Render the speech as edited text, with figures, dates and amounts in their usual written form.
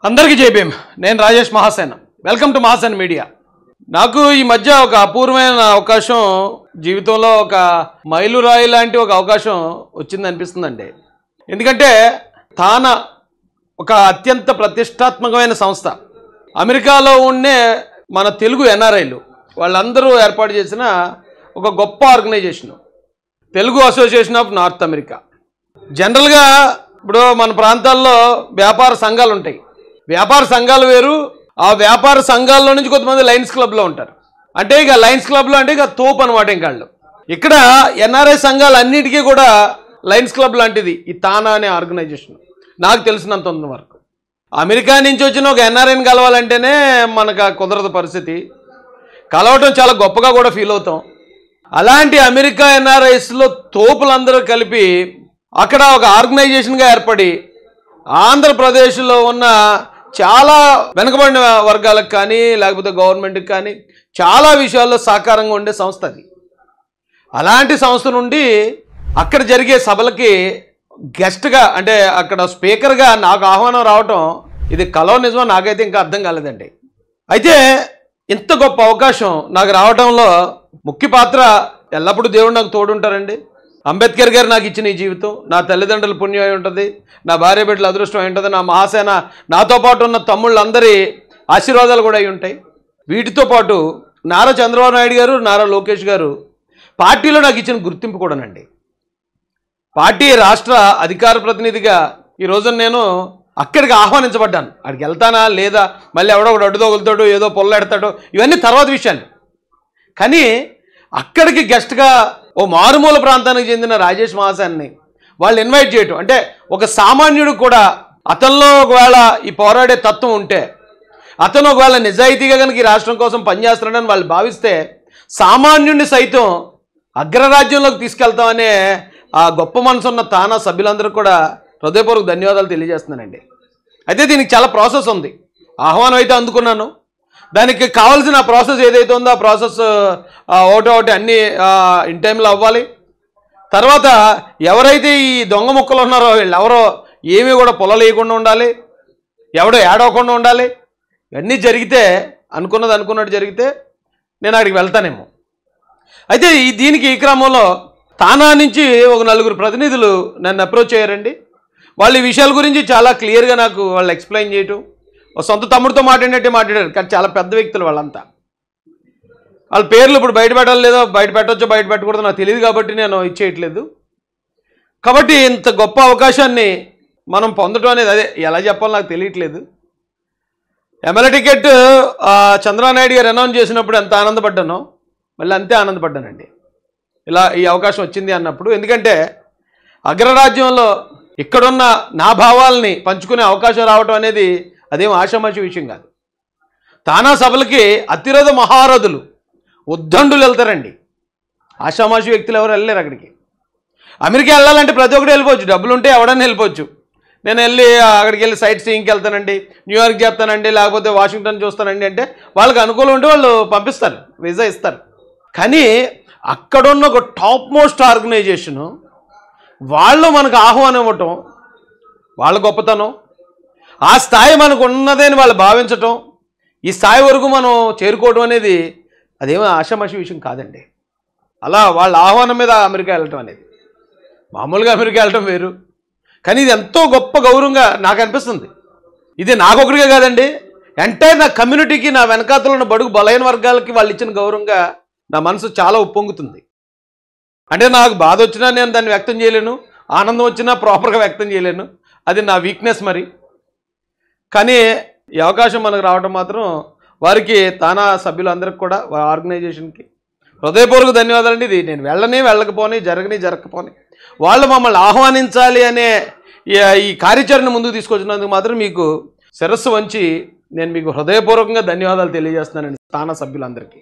అందరికీ జై భీమ్. నేను Rajesh Mahasena. Welcome to Mahasena media. నాకు ఈ మధ్య ఒక అపూర్వమైన అవకాశం, జీవితంలో ఒక మైలురాయి లాంటి ఒక అవకాశం వచ్చింది అనిపిస్తుందండి. ఎందుకంటే తానా ఒక అత్యంత ప్రతిష్టాత్మకమైన సంస్థ, అమెరికాలో ఉండే మన తెలుగు ఎన్ఆర్ఐలు వాళ్ళందరూ ఏర్పాటు చేసిన ఒక గొప్ప organization, Telugu association of North America. జనరల్గా ఇప్పుడు మన ప్రాంతాల్లో వ్యాపార సంఘాలు ఉంటాయి. వ్యాపార సంఘాలు వేరు. ఆ వ్యాపార సంఘాల్లో నుంచి కొంతమంది లయన్స్ క్లబ్లో ఉంటారు. అంటే ఇక లయన్స్ క్లబ్లో అంటే ఇక తోపు అనమాట. ఇంకాళ్ళు ఇక్కడ ఎన్ఆర్ఐ సంఘాలు అన్నిటికీ కూడా లయన్స్ క్లబ్ లాంటిది ఈ తానా అనే ఆర్గనైజేషన్. నాకు తెలిసినంత వరకు అమెరికా నుంచి వచ్చిన ఒక ఎన్ఆర్ఐని కలవాలంటేనే మనకు కుదరదు పరిస్థితి. కలవటం చాలా గొప్పగా కూడా ఫీల్ అవుతాం. అలాంటి అమెరికా ఎన్ఆర్ఐస్లో తోపులందరూ కలిపి అక్కడ ఒక ఆర్గనైజేషన్గా ఏర్పడి ఆంధ్రప్రదేశ్లో ఉన్న చాలా వెనుకబడిన వర్గాలకు కానీ లేకపోతే గవర్నమెంట్కి కానీ చాలా విషయాల్లో సహకారంగా ఉండే సంస్థ అది. అలాంటి సంస్థ నుండి అక్కడ జరిగే సభలకి గెస్ట్గా, అంటే అక్కడ స్పీకర్గా నాకు ఆహ్వానం రావటం, ఇది కలో నిజమో నాకైతే ఇంకా అర్థం కాలేదండి. అయితే ఇంత గొప్ప అవకాశం నాకు రావడంలో ముఖ్య పాత్ర ఎల్లప్పుడూ దేవుడు నాకు తోడుంటారండి. అంబేద్కర్ గారు నాకు ఇచ్చిన ఈ జీవితం, నా తల్లిదండ్రుల పుణ్యం అయి ఉంటుంది, నా భార్య బిడ్డల అదృష్టం అయి ఉంటుంది, నా మహాసేన నాతో పాటు ఉన్న తమ్ముళ్ళందరి ఆశీర్వాదాలు కూడా అయి ఉంటాయి. వీటితో పాటు నారా చంద్రబాబు నాయుడు గారు, నారా లోకేష్ గారు పార్టీలో నాకు ఇచ్చిన గుర్తింపు కూడానండి. పార్టీ రాష్ట్ర అధికార ప్రతినిధిగా ఈ రోజున నేను అక్కడికి ఆహ్వానించబడ్డాను. అక్కడికి వెళ్తానా లేదా, మళ్ళీ ఎవడో ఒకటి అడ్డు తగులుతాడు, ఏదో పొల్లెడతాడు, ఇవన్నీ తర్వాత విషయాలు. కానీ అక్కడికి గెస్ట్గా ఓ మారుమూల ప్రాంతానికి చెందిన రాజేష్ మహాసేన్ని వాళ్ళు ఇన్వైట్ చేయటం, అంటే ఒక సామాన్యుడు కూడా అతనిలో ఒకవేళ ఈ పోరాడే తత్వం ఉంటే, అతను ఒకవేళ నిజాయితీగా కనుక ఈ రాష్ట్రం కోసం పనిచేస్తున్నాడని వాళ్ళు భావిస్తే సామాన్యుడిని సైతం అగ్రరాజ్యంలోకి తీసుకెళ్తామనే ఆ గొప్ప మనసు ఉన్న తానా సభ్యులందరూ కూడా హృదయపూర్వక ధన్యవాదాలు తెలియజేస్తున్నానండి. అయితే దీనికి చాలా ప్రాసెస్ ఉంది. ఆహ్వానం అయితే అందుకున్నాను. దానికి కావాల్సిన ప్రాసెస్ ఏదైతే ఉందో ఆ ప్రాసెస్ ఒకటి అన్నీ ఇన్ టైంలో అవ్వాలి. తర్వాత ఎవరైతే ఈ దొంగ ముక్కలు ఉన్నారో వీళ్ళెవరో ఏమీ కూడా పొలలేయకుండా ఉండాలి, ఎవడో ఏడవకుండా ఉండాలి. ఇవన్నీ జరిగితే అనుకున్నట్టు జరిగితే నేను అక్కడికి వెళ్తానేమో. అయితే దీనికి ఈ క్రమంలో తానా నుంచి ఒక నలుగురు ప్రతినిధులు నన్ను అప్రోచ్ అయ్యారండి. వాళ్ళు ఈ విషయాల గురించి చాలా క్లియర్గా నాకు వాళ్ళు ఎక్స్ప్లెయిన్ చేయటం, సొంత తమ్ముడితో మాట్లాడినట్టే మాట్లాడారు. కానీ చాలా పెద్ద వ్యక్తులు వాళ్ళంతా. వాళ్ళ పేర్లు ఇప్పుడు బయట పెట్టాలి, లేదో బయట పెట్టచ్చో బయట పెట్టకూడదు నాకు తెలియదు కాబట్టి నేను ఇచ్చేయట్లేదు. కాబట్టి ఇంత గొప్ప అవకాశాన్ని మనం పొందడం అనేది, అదే ఎలా చెప్పాలో నాకు తెలియట్లేదు. ఎమ్మెల్యే టికెట్ చంద్రబాబు నాయుడు గారు అనౌన్స్ చేసినప్పుడు ఎంత ఆనందపడ్డానో మళ్ళీ అంతే ఆనందపడ్డానండి ఇలా ఈ అవకాశం వచ్చింది అన్నప్పుడు. ఎందుకంటే అగ్రరాజ్యంలో ఇక్కడున్న నా భావాల్ని పంచుకునే అవకాశం రావడం అనేది అదేం ఆషామాషి విషయం కాదు. తానా సభలకి అతిరథ మహారథులు, ఉద్దండులు వెళ్తారండి. ఆషామాషి వ్యక్తులు ఎవరు వెళ్ళలేరు అక్కడికి. అమెరికా వెళ్ళాలంటే ప్రతి ఒక్కటి వెళ్ళిపోవచ్చు, డబ్బులు ఉంటే ఎవడన్నా వెళ్ళిపోవచ్చు. నేను అక్కడికి వెళ్ళి సైట్ సీయింగ్కి వెళ్తానండి, న్యూయార్క్ చేస్తానండి, లేకపోతే వాషింగ్టన్ చూస్తానండి అంటే వాళ్ళకి అనుకూలం ఉంటే వాళ్ళు పంపిస్తారు, వీసా ఇస్తారు. కానీ అక్కడున్న ఒక టాప్ మోస్ట్ ఆర్గనైజేషను వాళ్ళు మనకు ఆహ్వానం ఇవ్వటం, వాళ్ళ గొప్పతనం, ఆ స్థాయి మనకు ఉన్నదని వాళ్ళు భావించటం, ఈ స్థాయి వరకు మనం చేరుకోవడం అనేది అదేమో ఆషామాషి విషయం కాదండి. అలా వాళ్ళ ఆహ్వానం మీద అమెరికా వెళ్ళటం అనేది, మామూలుగా అమెరికా వెళ్ళటం వేరు. కానీ ఇది ఎంతో గొప్ప గౌరవంగా నాకు అనిపిస్తుంది. ఇది నాకొకరిగా కాదండి, ఎంటైర్ నా కమ్యూనిటీకి, నా వెనకాతలో ఉన్న బడుగు బలైన వర్గాలకి వాళ్ళు ఇచ్చిన గౌరవంగా నా మనసు చాలా ఉప్పొంగుతుంది. అంటే నాకు బాధ వచ్చినా నేను దాన్ని వ్యక్తం చేయలేను, ఆనందం వచ్చినా ప్రాపర్గా వ్యక్తం చేయలేను, అది నా వీక్నెస్ మరి. కానీ ఈ అవకాశం మనకు రావడం మాత్రం వారికి, తానా సభ్యులందరికీ కూడా, ఆర్గనైజేషన్కి హృదయపూర్వక ధన్యవాదాలండి. ఇది నేను వెళ్ళకపోని జరగకపోని వాళ్ళు మమ్మల్ని ఆహ్వానించాలి అనే ఈ కార్యాచరణ ముందుకు తీసుకొచ్చినందుకు మాత్రం మీకు శిరస్సు వంచి నేను మీకు హృదయపూర్వకంగా ధన్యవాదాలు తెలియజేస్తున్నానండి తానా సభ్యులందరికీ.